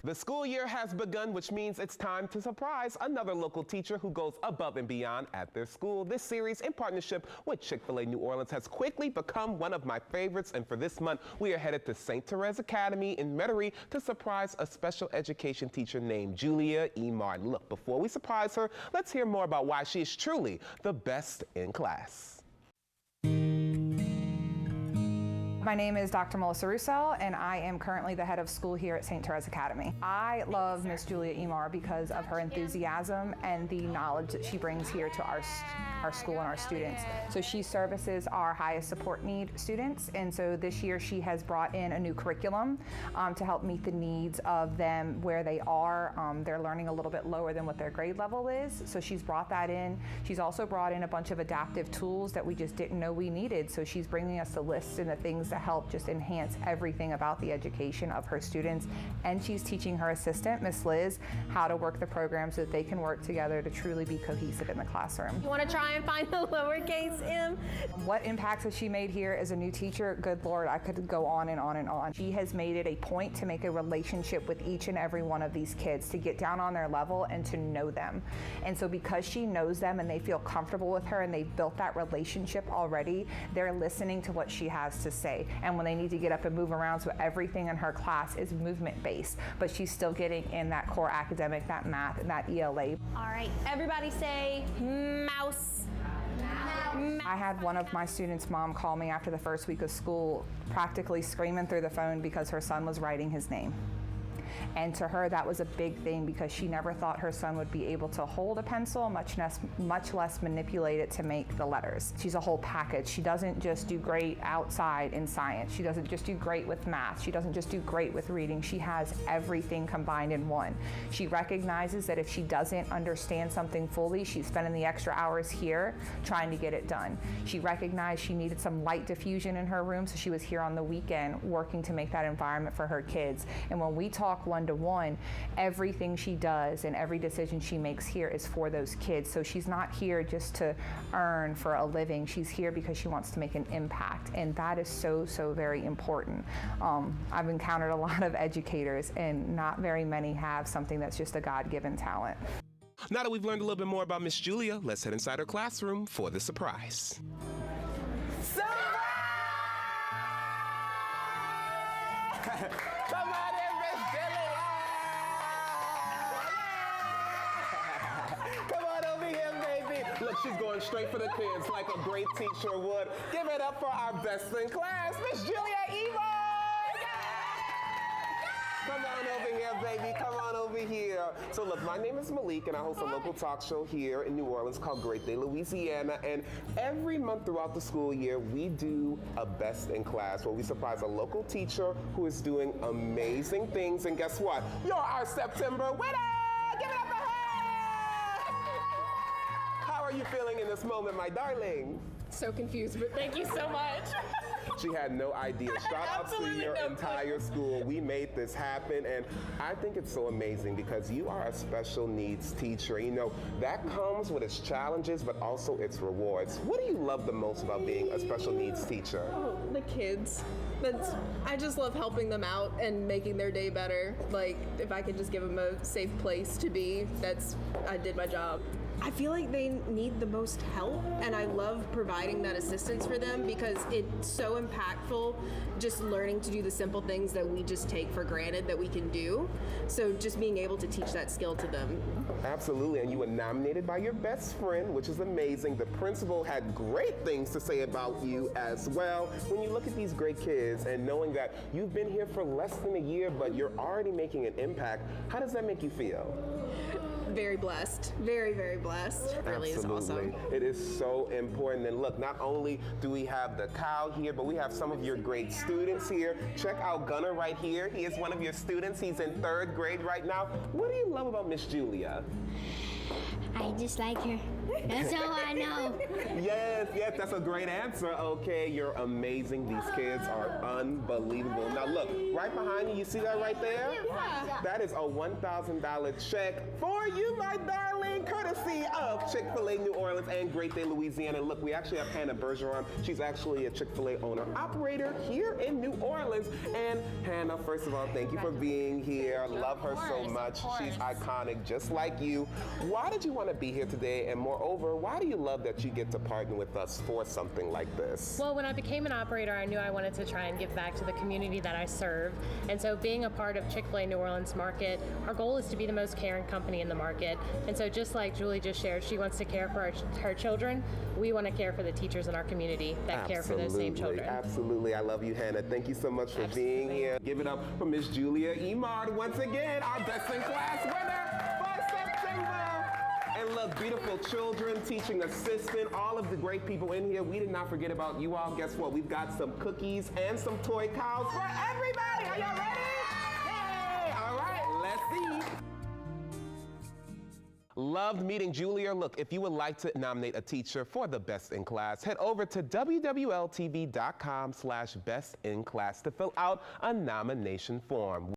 The school year has begun, which means it's time to surprise another local teacher who goes above and beyond at their school. This series, in partnership with Chick-fil-A New Orleans, has quickly become one of my favorites, and for this month, we are headed to St. Therese Academy in Metairie to surprise a special education teacher named Julia Eymard. Look, before we surprise her, let's hear more about why she is truly the best in class. My name is Dr. Melissa Roussel, and I am currently the head of school here at St. Therese Academy. I love Miss Julia Eymard because of her enthusiasm and the knowledge that she brings here to our school and our students. So she services our highest support need students, and so this year she has brought in a new curriculum to help meet the needs of them where they are. They're learning a little bit lower than what their grade level is, so she's brought that in. She's also brought in a bunch of adaptive tools that we just didn't know we needed, so she's bringing us a list and the things that help just enhance everything about the education of her students. And she's teaching her assistant, Miss Liz, how to work the program so that they can work together to truly be cohesive in the classroom. You want to try and find the lowercase m? What impacts has she made here as a new teacher? Good Lord, I could go on and on and on. She has made it a point to make a relationship with each and every one of these kids, to get down on their level and to know them. And so because she knows them and they feel comfortable with her and they've built that relationship already, they're listening to what she has to say. And when they need to get up and move around, so everything in her class is movement-based, but she's still getting in that core academic, that math, and that ELA. All right, everybody say mouse. I had one of my students' mom call me after the first week of school, practically screaming through the phone because her son was writing his name. And to her, that was a big thing because she never thought her son would be able to hold a pencil, much less manipulate it to make the letters. She's a whole package. She doesn't just do great outside in science. She doesn't just do great with math. She doesn't just do great with reading. She has everything combined in one. She recognizes that if she doesn't understand something fully, she's spending the extra hours here trying to get it done. She recognized she needed some light diffusion in her room, so she was here on the weekend working to make that environment for her kids. And when we talk one-to-one, everything she does and every decision she makes here is for those kids. So she's not here just to earn for a living. She's here because she wants to make an impact, and that is so very important. I've encountered a lot of educators, and not very many have something that's just a God-given talent. Now that we've learned a little bit more about Miss Julia, let's head inside her classroom for the surprise. Come on in, Miss Julia! Come on over here, baby. Look, she's going straight for the kids like a great teacher would. Give it up for our best in class, Miss Julia Eymard! Come on over here, baby. Come on over here. So look, my name is Malik, and I host a local talk show here in New Orleans called Great Day Louisiana. And every month throughout the school year, we do a best in class where we surprise a local teacher who is doing amazing things. And guess what? You're our September winner! Give it up for her! How are you feeling in this moment, my darling? So confused, but thank you so much. She had no idea. Shout out to your entire school. We made this happen, and I think it's so amazing because you are a special needs teacher. You know, that comes with its challenges, but also its rewards. What do you love the most about being a special needs teacher? Oh, the kids. I just love helping them out and making their day better. Like, if I could just give them a safe place to be, I did my job. I feel like they need the most help, and I love providing that assistance for them because it's so impactful just learning to do the simple things that we just take for granted that we can do. So just being able to teach that skill to them. Absolutely, and you were nominated by your best friend, which is amazing. The principal had great things to say about you as well. When you look at these great kids and knowing that you've been here for less than a year, but you're already making an impact, how does that make you feel? Very blessed. Very blessed. It really is awesome. It is so important. And look, not only do we have the cow here, but we have some of your great students here. Check out Gunnar right here. He is one of your students. He's in 3rd grade right now. What do you love about Miss Julia? I just like her. That's all I know. Yes, that's a great answer. Okay, you're amazing. These kids are unbelievable. Now look, right behind you see that right there? Yeah. That is a $1,000 check for you, my darling, courtesy of Chick-fil-A New Orleans and Great Day, Louisiana. Look, we actually have Hannah Bergeron. She's actually a Chick-fil-A owner-operator here in New Orleans. And Hannah, first of all, thank you for being here. Love her so much. She's iconic, just like you. Why did you want to be here today? And moreover, why do you love that you get to partner with us for something like this? Well, when I became an operator, I knew I wanted to try and give back to the community that I serve. And so being a part of Chick-fil-A New Orleans market, our goal is to be the most caring company in the market. And so just like Julie just shared, she wants to care for her children. We want to care for the teachers in our community that care for those same children. Absolutely. I love you, Hannah. Thank you so much for being here. Give it up for Miss Julia Eymard once again, our best in class winner for September. And look, beautiful children, teaching assistant, all of the great people in here. We did not forget about you all. Guess what? We've got some cookies and some toy cows for everybody. Are y'all ready? Yay! All right, let's see. Loved meeting Julia. Look, if you would like to nominate a teacher for the Best in Class, head over to wwltv.com/bestinclass to fill out a nomination form.